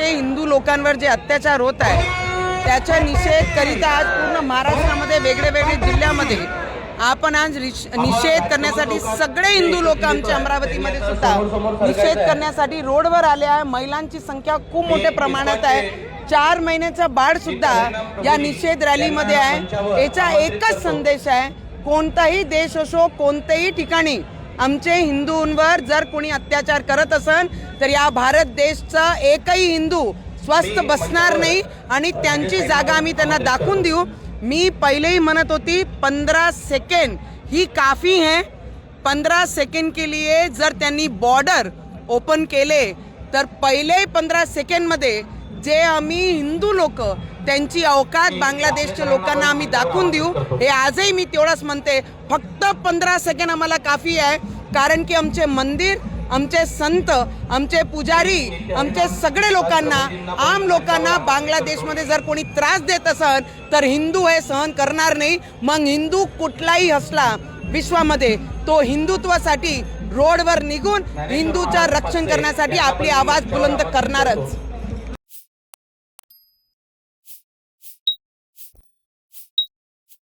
हिंदू लोकांवर जे अत्याचार होत आहे त्याचा निषेध करिता आज पूर्ण महाराष्ट्रामध्ये वेगवेगळ्या जिल्ह्यामध्ये आपण आज निषेध करण्यासाठी सगळे हिंदू लोक आमच्या अमरावतीमध्ये सुद्धा निषेध करण्यासाठी रोडवर आले आहे। महिलांची संख्या खूप मोठ्या प्रमाणात आहे। 4 महिन्याचा बाळ सुद्धा या निषेध रॅलीमध्ये आहे। याचा एकच संदेश आहे, कोणताही देश असो कोणत्याही ठिकाणी आमचे हिंदूंवर जर कोणी अत्याचार करत असेल तर या भारत देशचा एकही हिंदू स्वस्थ बसणार नाही आणि त्यांची जागा आम्ही त्यांना दाखवून देऊ। मी पहिलेही म्हणत होती 15 सेकंड ही काफ़ी है। 15 सेकंड के लिए जर त्यांनी बॉर्डर ओपन केले तर पहिले 15 सेकंडमध्ये जे आम्ही हिंदू लोक त्यांची अवकात बांगलादेशच्या लोकांना आम्ही दाखवून देऊ। हे आजही मी तेवढंच म्हणते, फक्त 15 सेकंड आम्हाला काफ़ी आहे, कारण की आमचे मंदिर, आमचे संत, आमचे पुजारी, आमचे सगळे लोकांना, आम लोकांना बांगलादेशमध्ये जर कोणी त्रास देत असेल तर हिंदू हे सहन करणार नाही। मग हिंदू कुठलाही असला विश्वामध्ये तो हिंदुत्वासाठी रोडवर निघून हिंदूचं रक्षण करण्यासाठी आपली आवाज बुलंद करणारच।